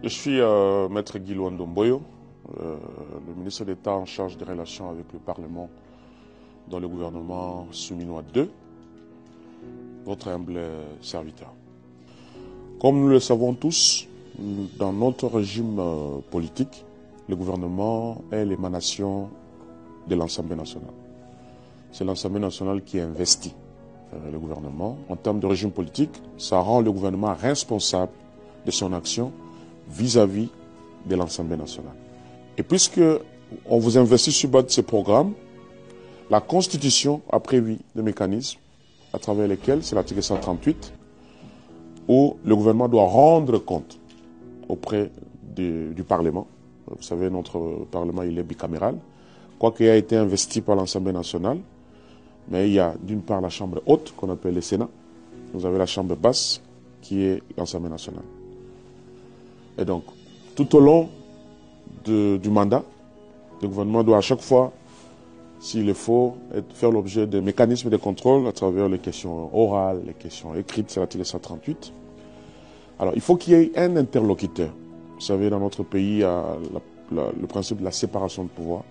Je suis Maître Guy Ndomboyo, le ministre d'État en charge des relations avec le Parlement dans le gouvernement Souminois II, votre humble serviteur. Comme nous le savons tous, dans notre régime politique, le gouvernement est l'émanation de l'Assemblée nationale. C'est l'Assemblée nationale qui investit le gouvernement. En termes de régime politique, ça rend le gouvernement responsable de son action vis-à-vis de l'Assemblée nationale. Et puisque on vous investit sur base de ces programmes, la Constitution a prévu des mécanismes à travers lesquels, c'est l'article 138, où le gouvernement doit rendre compte auprès du Parlement. Vous savez, notre Parlement, il est bicaméral, quoiqu'il a été investi par l'Assemblée nationale, mais il y a d'une part la Chambre haute, qu'on appelle le Sénat, vous avez la Chambre basse, qui est l'Assemblée nationale. Et donc, tout au long du mandat, le gouvernement doit à chaque fois, s'il le faut, faire l'objet de mécanismes de contrôle à travers les questions orales, les questions écrites, c'est l'article 138. Alors, il faut qu'il y ait un interlocuteur. Vous savez, dans notre pays, il y a le principe de la séparation de pouvoir.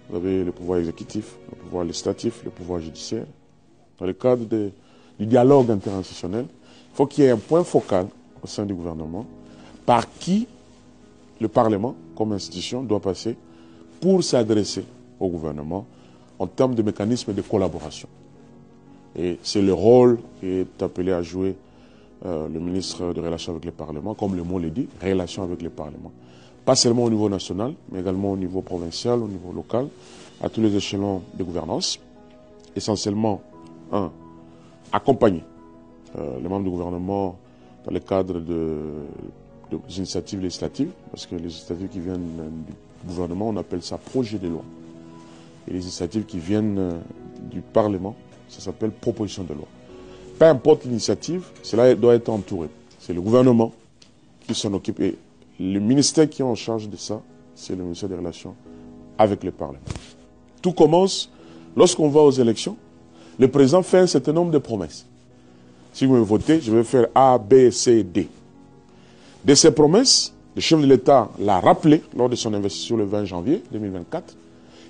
Vous avez le pouvoir exécutif, le pouvoir législatif, le pouvoir judiciaire. Dans le cadre du dialogue interinstitutionnel, il faut qu'il y ait un point focal au sein du gouvernement par qui le Parlement, comme institution, doit passer pour s'adresser au gouvernement en termes de mécanismes de collaboration. Et c'est le rôle qui est appelé à jouer le ministre de Relations avec le Parlement, comme le mot le dit, relations avec le Parlement. Pas seulement au niveau national, mais également au niveau provincial, au niveau local, à tous les échelons de gouvernance. Essentiellement, accompagner les membres du gouvernement dans le cadre des initiatives législatives, parce que les initiatives qui viennent du gouvernement, on appelle ça projet de loi. Et les initiatives qui viennent du Parlement, ça s'appelle proposition de loi. Peu importe l'initiative, cela doit être entouré. C'est le gouvernement qui s'en occupe. Et le ministère qui est en charge de ça, c'est le ministère des Relations avec le Parlement. Tout commence lorsqu'on va aux élections. Le président fait un certain nombre de promesses. Si vous me votez, je vais faire A, B, C, D. De ces promesses, le chef de l'État l'a rappelé lors de son investiture le 20 janvier 2024.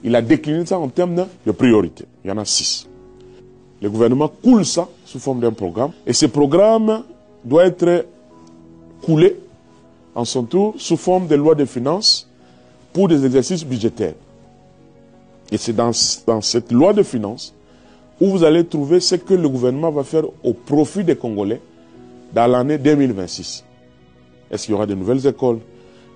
Il a décliné ça en termes de priorité. Il y en a 6. Le gouvernement coule ça sous forme d'un programme. Et ce programme doit être coulé en son tour sous forme de loi de finances pour des exercices budgétaires. Et c'est dans cette loi de finances où vous allez trouver ce que le gouvernement va faire au profit des Congolais dans l'année 2026. Est-ce qu'il y aura de nouvelles écoles?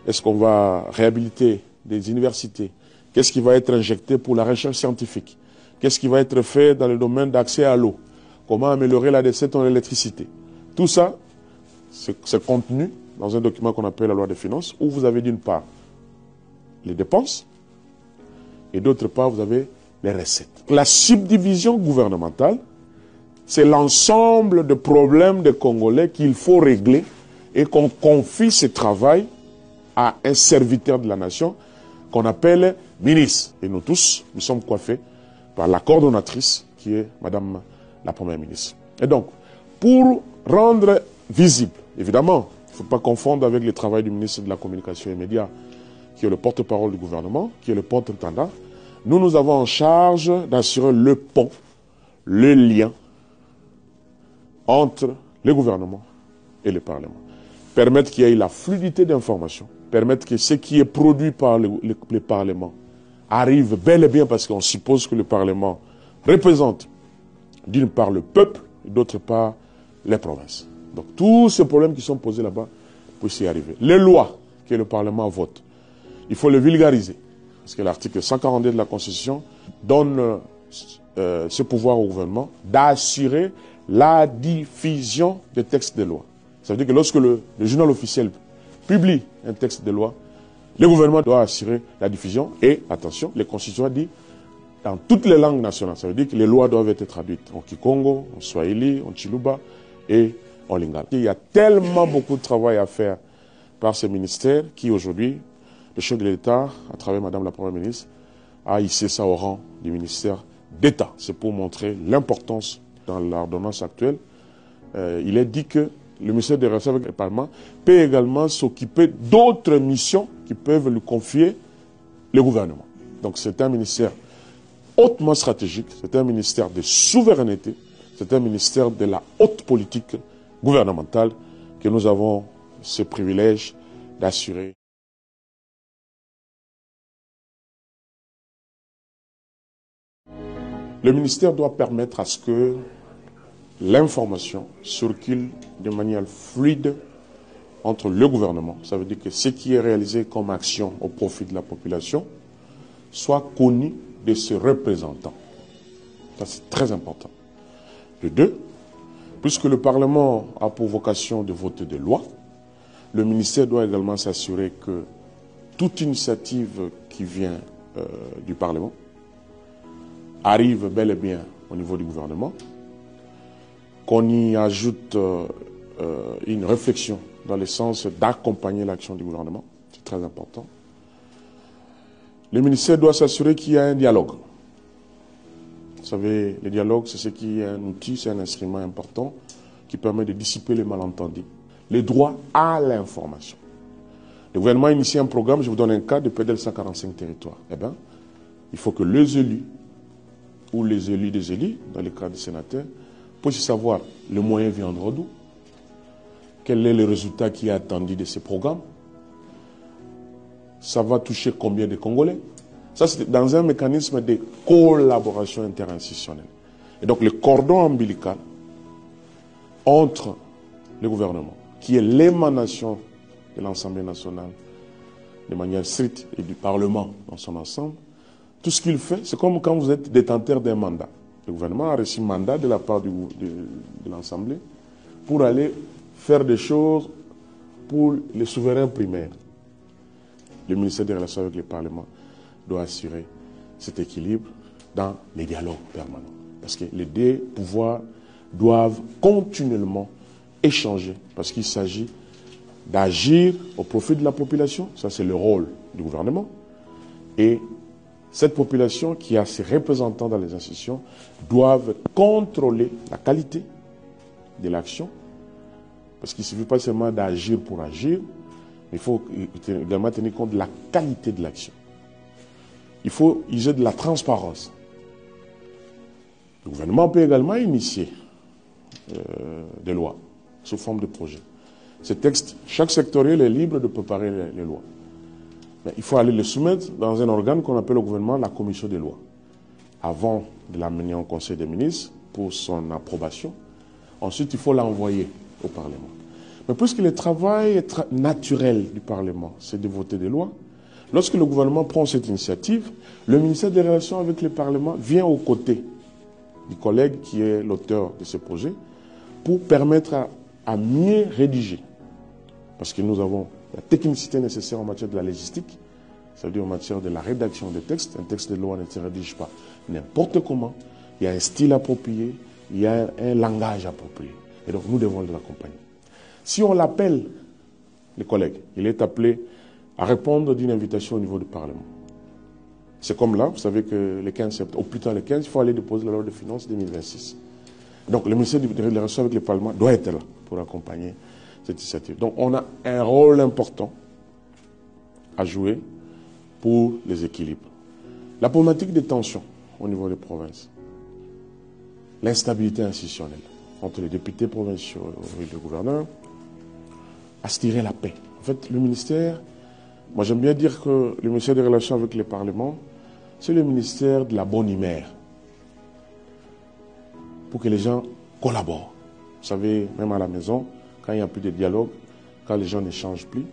Est-ce qu'on va réhabiliter des universités? Qu'est-ce qui va être injecté pour la recherche scientifique? Qu'est-ce qui va être fait dans le domaine d'accès à l'eau? Comment améliorer la desserte en électricité? Tout ça, c'est contenu dans un document qu'on appelle la loi des finances, où vous avez d'une part les dépenses et d'autre part vous avez les recettes. La subdivision gouvernementale, c'est l'ensemble de problèmes des Congolais qu'il faut régler et qu'on confie ce travail à un serviteur de la nation qu'on appelle ministre. Et nous tous, nous sommes coiffés par la coordonnatrice qui est Madame la Première ministre. Et donc, pour rendre visible, évidemment, il ne faut pas confondre avec le travail du ministre de la Communication et Médias, qui est le porte-parole du gouvernement, qui est le porte-étendard. Nous avons en charge d'assurer le pont, le lien entre le gouvernement et le Parlement. Permettre qu'il y ait la fluidité d'informations, permettre que ce qui est produit par le Parlement arrive bel et bien, parce qu'on suppose que le Parlement représente d'une part le peuple et d'autre part les provinces. Donc tous ces problèmes qui sont posés là-bas puissent y arriver. Les lois que le Parlement vote, il faut les vulgariser. Parce que l'article 142 de la Constitution donne ce pouvoir au gouvernement d'assurer la diffusion des textes de loi. Ça veut dire que lorsque le journal officiel publie un texte de loi, le gouvernement doit assurer la diffusion et, attention, le Constitution dit dans toutes les langues nationales. Ça veut dire que les lois doivent être traduites en Kikongo, en Swahili, en Chiluba et en Lingala. Il y a tellement beaucoup de travail à faire par ce ministère qui, aujourd'hui, le chef de l'État, à travers Madame la Première ministre, a hissé ça au rang du ministère d'État. C'est pour montrer l'importance dans l'ordonnance actuelle. Il est dit que le ministère des Relations avec le Parlement peut également s'occuper d'autres missions qui peuvent lui confier le gouvernement. Donc c'est un ministère hautement stratégique, c'est un ministère de souveraineté, c'est un ministère de la haute politique gouvernementale que nous avons ce privilège d'assurer. Le ministère doit permettre à ce que l'information circule de manière fluide entre le gouvernement. Ça veut dire que ce qui est réalisé comme action au profit de la population soit connu de ses représentants. Ça, c'est très important. De deux, puisque le Parlement a pour vocation de voter des lois, le ministère doit également s'assurer que toute initiative qui vient du Parlement arrive bel et bien au niveau du gouvernement, qu'on y ajoute une réflexion dans le sens d'accompagner l'action du gouvernement. C'est très important. Le ministère doit s'assurer qu'il y a un dialogue. Vous savez, le dialogue, c'est ce qui est un outil, c'est un instrument important qui permet de dissiper les malentendus. Le droit à l'information. Le gouvernement a initié un programme, je vous donne un cas, de PDL 145 territoires. Eh bien, il faut que les élus ou les élus des élus, dans le cas des sénateurs, puissent savoir le moyen viendra d'où, quel est le résultat qui est attendu de ces programmes, ça va toucher combien de Congolais. Ça, c'est dans un mécanisme de collaboration interinstitutionnelle. Et donc, le cordon ombilical entre le gouvernement, qui est l'émanation de l'Assemblée nationale, de manière stricte, et du Parlement dans son ensemble, tout ce qu'il fait, c'est comme quand vous êtes détenteur d'un mandat. Le gouvernement a reçu un mandat de la part de l'Assemblée pour aller faire des choses pour les souverains primaires. Le ministère des Relations avec le Parlement doit assurer cet équilibre dans les dialogues permanents. Parce que les deux pouvoirs doivent continuellement échanger, parce qu'il s'agit d'agir au profit de la population, ça c'est le rôle du gouvernement, et cette population qui a ses représentants dans les institutions doivent contrôler la qualité de l'action, parce qu'il ne suffit pas seulement d'agir pour agir, mais il faut également tenir compte de la qualité de l'action. Il faut user de la transparence. Le gouvernement peut également initier des lois sous forme de projets. Ces textes, chaque sectoriel est libre de préparer les lois. Mais il faut aller les soumettre dans un organe qu'on appelle au gouvernement la commission des lois. Avant de l'amener au Conseil des ministres pour son approbation, ensuite il faut l'envoyer au Parlement. Mais puisque le travail naturel du Parlement, c'est de voter des lois, lorsque le gouvernement prend cette initiative, le ministère des Relations avec le Parlement vient aux côtés du collègue qui est l'auteur de ce projet pour permettre à mieux rédiger. Parce que nous avons la technicité nécessaire en matière de la légistique, c'est-à-dire en matière de la rédaction des textes. Un texte de loi ne se rédige pas n'importe comment. Il y a un style approprié, il y a un langage approprié. Et donc nous devons l'accompagner. Si on l'appelle, les collègues, il est appelé à répondre d'une invitation au niveau du Parlement. C'est comme là, vous savez que le 15 septembre, au plus tard le 15, il faut aller déposer la loi de finances 2026. Donc le ministère des Relations avec le Parlement doit être là pour accompagner cette initiative. Donc on a un rôle important à jouer pour les équilibres. La problématique des tensions au niveau des provinces, l'instabilité institutionnelle entre les députés provinciaux et le gouverneur, aspirer la paix. En fait, le ministère, moi j'aime bien dire que le ministère des Relations avec le Parlement, c'est le ministère de la bonne humeur, pour que les gens collaborent. Vous savez, même à la maison, quand il n'y a plus de dialogue, quand les gens n'échangent plus,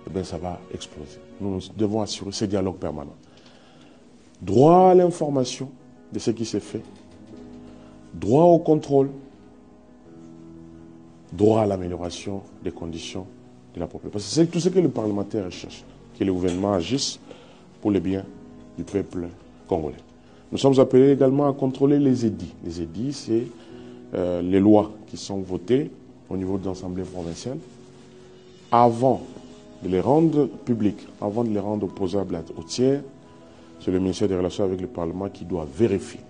eh bien, ça va exploser. Nous devons assurer ce dialogue permanent. Droit à l'information de ce qui s'est fait, droit au contrôle, droit à l'amélioration des conditions de la population. Parce que c'est tout ce que le parlementaire recherche, que le gouvernement agisse pour le bien du peuple congolais. Nous sommes appelés également à contrôler les édits. Les édits, c'est les lois qui sont votées au niveau de l'Assemblée provinciale. Avant de les rendre publiques, avant de les rendre opposables aux tiers, c'est le ministère des Relations avec le Parlement qui doit vérifier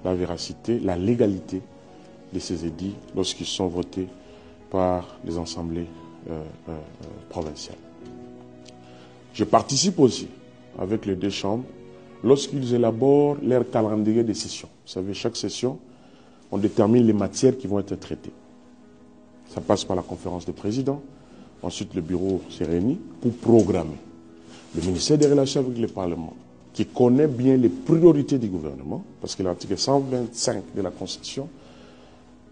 la véracité, la légalité de ces édits lorsqu'ils sont votés par les assemblées provinciales. Je participe aussi avec les deux chambres lorsqu'ils élaborent leur calendrier de session. Vous savez, chaque session, on détermine les matières qui vont être traitées. Ça passe par la conférence des présidents. Ensuite, le bureau s'est réuni pour programmer. Le ministère des Relations avec le Parlement, qui connaît bien les priorités du gouvernement, parce que l'article 125 de la Constitution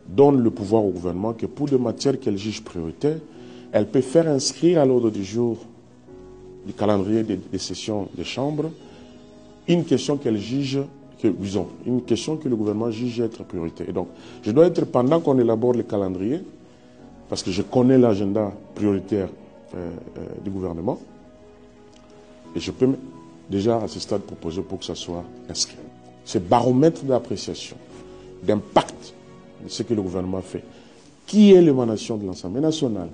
donne le pouvoir au gouvernement que pour des matières qu'elle juge prioritaires, elle peut faire inscrire à l'ordre du jour du calendrier des sessions des chambres une question qu'elle juge, une question que le gouvernement juge être prioritaire. Et donc, je dois être, pendant qu'on élabore le calendrier, parce que je connais l'agenda prioritaire du gouvernement, et je peux déjà à ce stade proposer pour que ça soit inscrit. Ce baromètre d'appréciation, d'impact de ce que le gouvernement fait, qui est l'émanation de l'Assemblée nationale,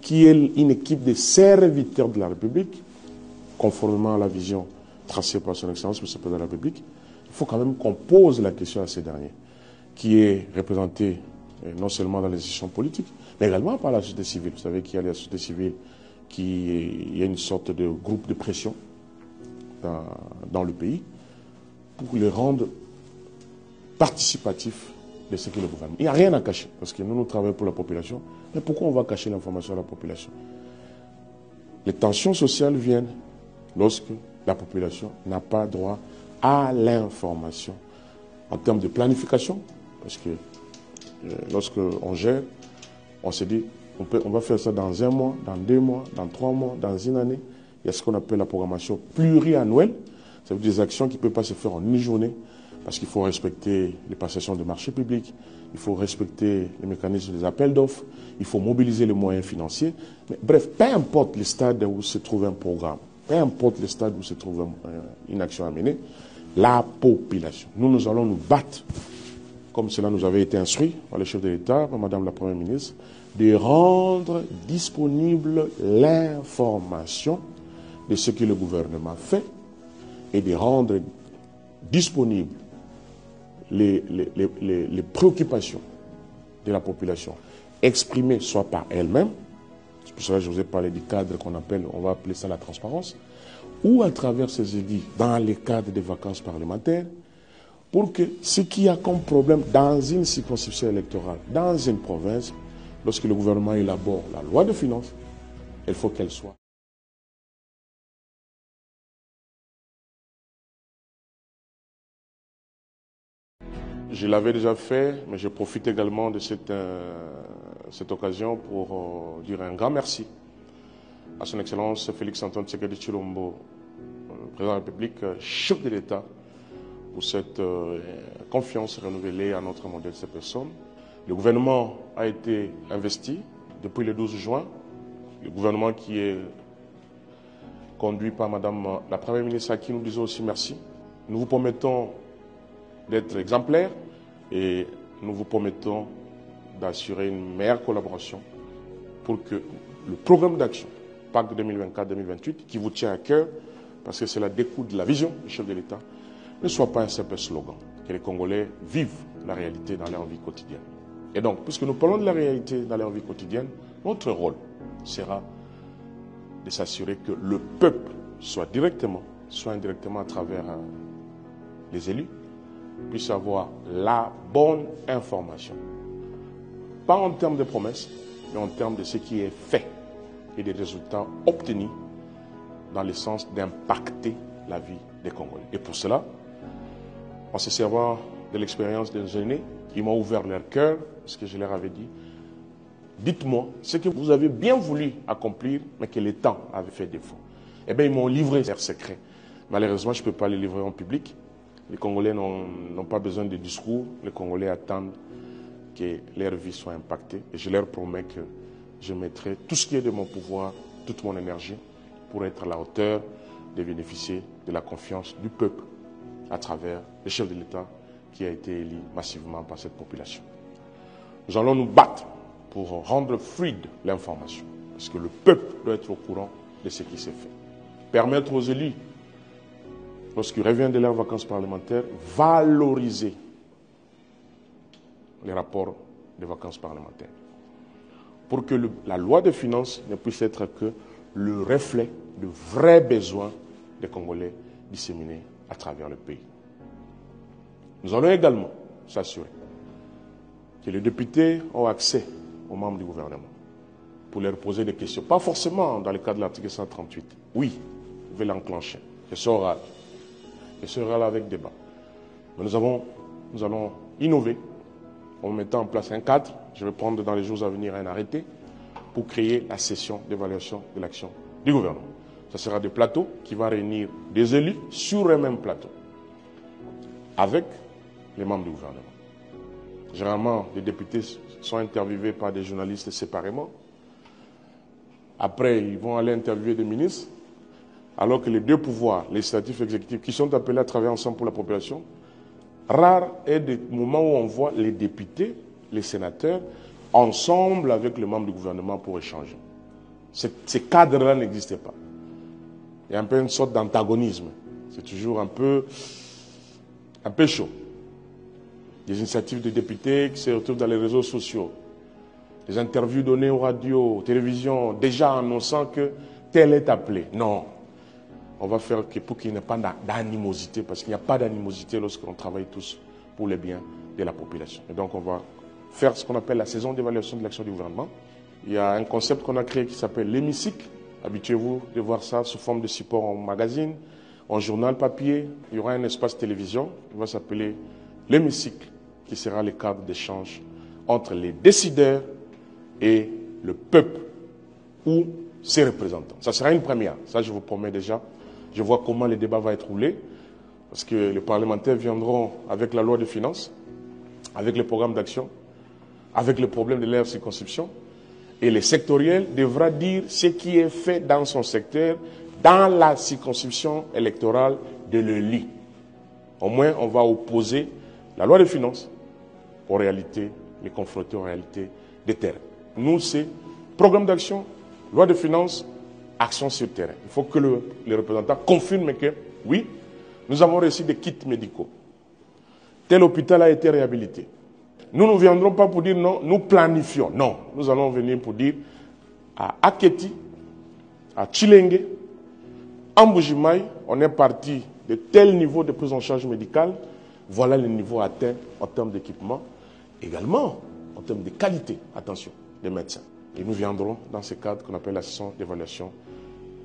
qui est une équipe de serviteurs de la République, conformément à la vision tracée par son Excellence, M. le Président de la République, il faut quand même qu'on pose la question à ces derniers, qui est représenté non seulement dans les institutions politiques, mais également par la société civile. Vous savez qu'il y a la société civile, il y a une sorte de groupe de pression dans le pays pour les rendre participatifs de ce que le gouvernement. Il n'y a rien à cacher, parce que nous travaillons pour la population, mais pourquoi on va cacher l'information à la population? Les tensions sociales viennent lorsque la population n'a pas droit à l'information en termes de planification, parce que lorsque on gère, on se dit on va faire ça dans 1 mois, dans 2 mois, dans 3 mois, dans une année. Il y a ce qu'on appelle la programmation pluriannuelle. Ça veut dire des actions qui ne peuvent pas se faire en une journée, parce qu'il faut respecter les passations de marchés publics, il faut respecter les mécanismes des appels d'offres, il faut mobiliser les moyens financiers. Mais, bref, peu importe le stade où se trouve un programme, peu importe le stade où se trouve une action à mener, la population. Nous allons nous battre, comme cela nous avait été instruit par le chef de l'État, par Madame la Première ministre, de rendre disponible l'information de ce que le gouvernement fait et de rendre disponibles les préoccupations de la population exprimées soit par elle-même, c'est pour cela que je vous ai parlé du cadre qu'on appelle, on va appeler ça la transparence, ou à travers ces édits dans les cadres des vacances parlementaires, pour que ce qu'il y a comme problème dans une circonscription électorale, dans une province, lorsque le gouvernement élabore la loi de finances, il faut qu'elle soit. Je l'avais déjà fait, mais je profite également de cette occasion pour dire un grand merci à son Excellence Félix-Antoine Tshisekedi Tshilombo, président de la République, chef de l'État, pour cette confiance renouvelée à notre modèle de ces personnes. Le gouvernement a été investi depuis le 12 juin. Le gouvernement qui est conduit par Madame la Première ministre, à qui nous disons aussi merci. Nous vous promettons d'être exemplaires et nous vous promettons d'assurer une meilleure collaboration pour que le programme d'action PAC 2024-2028, qui vous tient à cœur, parce que cela découle de la vision du chef de l'État, ne soit pas un simple slogan, que les Congolais vivent la réalité dans leur vie quotidienne. Et donc, puisque nous parlons de la réalité dans leur vie quotidienne, notre rôle sera de s'assurer que le peuple, soit directement, soit indirectement à travers les élus, puisse avoir la bonne information. Pas en termes de promesses, mais en termes de ce qui est fait et des résultats obtenus dans le sens d'impacter la vie des Congolais. Et pour cela, en se servant de l'expérience des aînés qui m'ont ouvert leur cœur, ce que je leur avais dit, dites-moi ce que vous avez bien voulu accomplir, mais que le temps avait fait défaut. Eh bien, ils m'ont livré leurs secrets. Malheureusement, je ne peux pas les livrer en public. Les Congolais n'ont pas besoin de discours. Les Congolais attendent que leur vie soit impactée. Et je leur promets que je mettrai tout ce qui est de mon pouvoir, toute mon énergie, pour être à la hauteur de bénéficier de la confiance du peuple à travers le chef de l'État qui a été élu massivement par cette population. Nous allons nous battre pour rendre fluide l'information, parce que le peuple doit être au courant de ce qui s'est fait. Permettre aux élus, lorsqu'ils reviennent de leurs vacances parlementaires, valoriser les rapports des vacances parlementaires. pour que la loi de finances ne puisse être que le reflet de vrais besoins des Congolais disséminés à travers le pays. Nous allons également s'assurer que les députés ont accès aux membres du gouvernement pour leur poser des questions. Pas forcément dans le cadre de l'article 138. Oui, vous pouvez l'enclencher. Question orale. Question orale avec débat. Mais nous allons innover en mettant en place un cadre. Je vais prendre dans les jours à venir un arrêté pour créer la session d'évaluation de l'action du gouvernement. Ce sera des plateaux qui vont réunir des élus sur un même plateau avec les membres du gouvernement. Généralement, les députés sont interviewés par des journalistes séparément. Après, ils vont aller interviewer des ministres, alors que les deux pouvoirs, législatif et exécutif, qui sont appelés à travailler ensemble pour la population, rare est le moment où on voit les députés, les sénateurs, ensemble avec les membres du gouvernement pour échanger. Ces cadres-là n'existaient pas. Il y a un peu une sorte d'antagonisme. C'est toujours un peu chaud. Des initiatives de députés qui se retrouvent dans les réseaux sociaux. Des interviews données aux radios, aux télévisions, déjà annonçant que tel est appelé. Non. On va faire pour qu'il n'y ait pas d'animosité, parce qu'il n'y a pas d'animosité lorsqu'on travaille tous pour le bien de la population. Et donc on va faire ce qu'on appelle la saison d'évaluation de l'action du gouvernement. Il y a un concept qu'on a créé qui s'appelle l'hémicycle. Habituez-vous de voir ça sous forme de support en magazine, en journal papier. Il y aura un espace télévision qui va s'appeler l'hémicycle, qui sera le cadre d'échange entre les décideurs et le peuple ou ses représentants. Ça sera une première, ça je vous promets déjà. Je vois comment le débat va être roulé, parce que les parlementaires viendront avec la loi de finances, avec le programme d'action, avec le problème de leur circonscription, et le sectoriel devra dire ce qui est fait dans son secteur, dans la circonscription électorale de l'ELI. Au moins, on va opposer la loi de finances aux réalités, les confronter aux réalités des terrains. Nous, c'est programme d'action, loi de finances, action sur le terrain. Il faut que les représentants confirment que, oui, nous avons reçu des kits médicaux. Tel hôpital a été réhabilité. Nous ne viendrons pas pour dire non, nous planifions. Non, nous allons venir pour dire à Aketi, à Chilenge, en Mbujimaï, on est parti de tel niveau de prise en charge médicale. Voilà le niveau atteint en termes d'équipement. Également, en termes de qualité, attention, des médecins. Et nous viendrons dans ce cadre qu'on appelle la session d'évaluation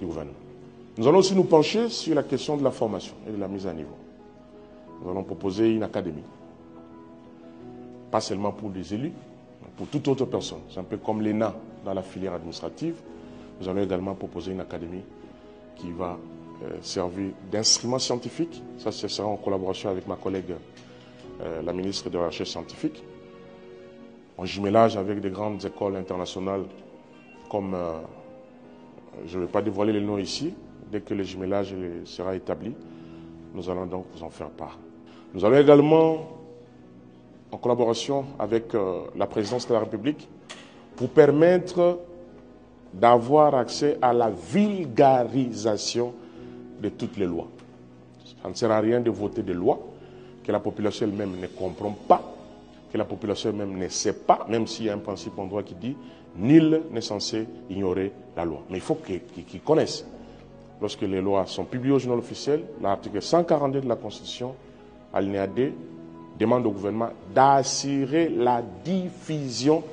du gouvernement. Nous allons aussi nous pencher sur la question de la formation et de la mise à niveau. Nous allons proposer une académie. Pas seulement pour les élus, mais pour toute autre personne. C'est un peu comme l'ENA dans la filière administrative. Nous allons également proposer une académie qui va servir d'instrument scientifique. Ça, ce sera en collaboration avec ma collègue, la ministre de la Recherche scientifique, en jumelage avec des grandes écoles internationales comme, je ne vais pas dévoiler les noms ici, dès que le jumelage sera établi, nous allons donc vous en faire part. Nous allons également, en collaboration avec la présidence de la République, pour permettre d'avoir accès à la vulgarisation de toutes les lois. Ça ne sert à rien de voter des lois que la population elle-même ne comprend pas, que la population elle-même ne sait pas, même s'il y a un principe en droit qui dit « nul n'est censé ignorer la loi ». Mais il faut qu'ils connaissent. Lorsque les lois sont publiées au journal officiel, l'article 142 de la Constitution, alinéa 2, demande au gouvernement d'assurer la diffusion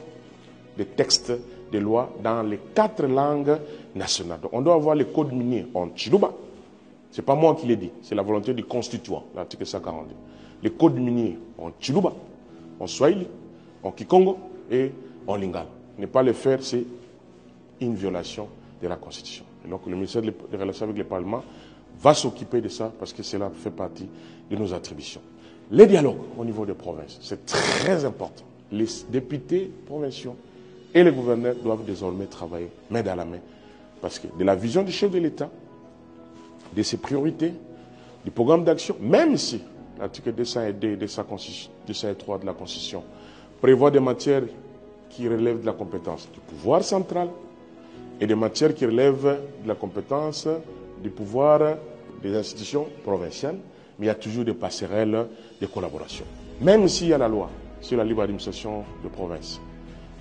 des textes de loi dans les 4 langues nationales. Donc, on doit avoir le code minier en Chiluba. Ce n'est pas moi qui l'ai dit, c'est la volonté du constituant, l'article 142. Le code minier en Chiluba, en Swahili, en Kikongo et en Lingala. Ne pas le faire, c'est une violation de la Constitution. Et donc le ministère des Relations avec le Parlement va s'occuper de ça parce que cela fait partie de nos attributions. Les dialogues au niveau des provinces, c'est très important. Les députés provinciaux et les gouverneurs doivent désormais travailler main dans la main parce que de la vision du chef de l'État, de ses priorités, du programme d'action, même si l'article 202 et 203 de la Constitution prévoit des matières qui relèvent de la compétence du pouvoir central et des matières qui relèvent de la compétence du pouvoir des institutions provinciales, mais il y a toujours des passerelles de collaboration. Même s'il y a la loi sur la libre administration de province,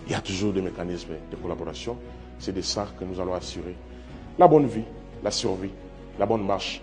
il y a toujours des mécanismes de collaboration. C'est de ça que nous allons assurer la bonne vie, la survie, la bonne marche